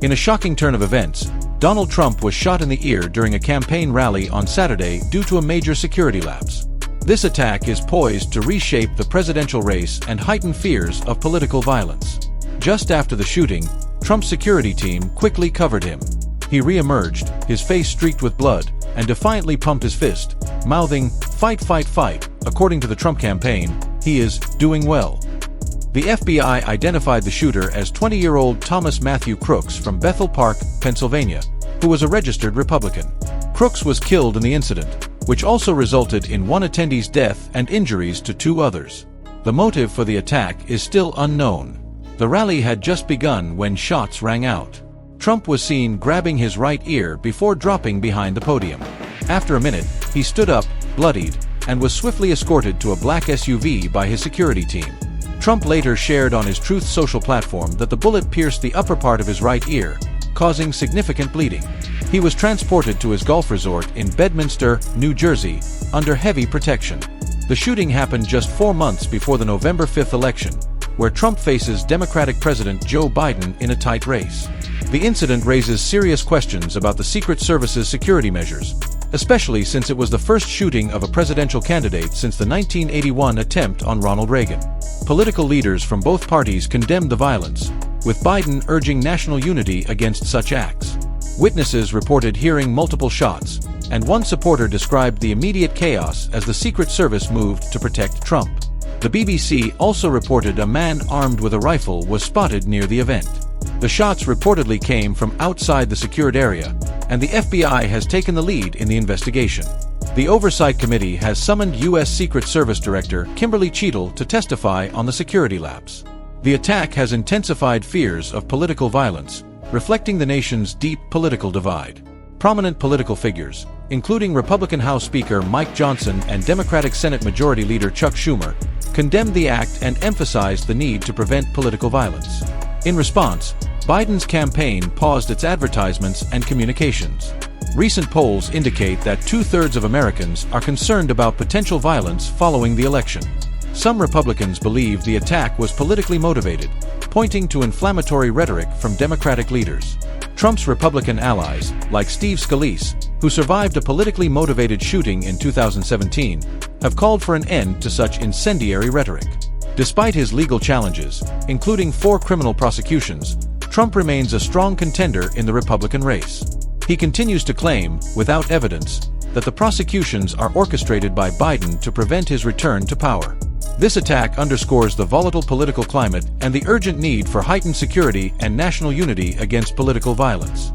In a shocking turn of events, Donald Trump was shot in the ear during a campaign rally on Saturday due to a major security lapse. This attack is poised to reshape the presidential race and heighten fears of political violence. Just after the shooting, Trump's security team quickly covered him. He re-emerged, his face streaked with blood, and defiantly pumped his fist, mouthing, "Fight, fight, fight." According to the Trump campaign, he is doing well. The FBI identified the shooter as 20-year-old Thomas Matthew Crooks from Bethel Park, Pennsylvania, who was a registered Republican. Crooks was killed in the incident, which also resulted in one attendee's death and injuries to 2 others. The motive for the attack is still unknown. The rally had just begun when shots rang out. Trump was seen grabbing his right ear before dropping behind the podium. After a minute, he stood up, bloodied, and was swiftly escorted to a black SUV by his security team. Trump later shared on his Truth Social platform that the bullet pierced the upper part of his right ear, causing significant bleeding. He was transported to his golf resort in Bedminster, New Jersey, under heavy protection. The shooting happened just 4 months before the November 5th election, where Trump faces Democratic President Joe Biden in a tight race. The incident raises serious questions about the Secret Service's security measures, especially since it was the first shooting of a presidential candidate since the 1981 attempt on Ronald Reagan. Political leaders from both parties condemned the violence, with Biden urging national unity against such acts. Witnesses reported hearing multiple shots, and one supporter described the immediate chaos as the Secret Service moved to protect Trump. The BBC also reported a man armed with a rifle was spotted near the event. The shots reportedly came from outside the secured area, and the FBI has taken the lead in the investigation. The Oversight Committee has summoned U.S. Secret Service Director Kimberly Cheadle to testify on the security lapse. The attack has intensified fears of political violence, reflecting the nation's deep political divide. Prominent political figures, including Republican House Speaker Mike Johnson and Democratic Senate Majority Leader Chuck Schumer, condemned the act and emphasized the need to prevent political violence. In response, Biden's campaign paused its advertisements and communications. Recent polls indicate that 2/3 of Americans are concerned about potential violence following the election. Some Republicans believe the attack was politically motivated, pointing to inflammatory rhetoric from Democratic leaders. Trump's Republican allies, like Steve Scalise, who survived a politically motivated shooting in 2017, have called for an end to such incendiary rhetoric. Despite his legal challenges, including 4 criminal prosecutions, Trump remains a strong contender in the Republican race. He continues to claim, without evidence, that the prosecutions are orchestrated by Biden to prevent his return to power. This attack underscores the volatile political climate and the urgent need for heightened security and national unity against political violence.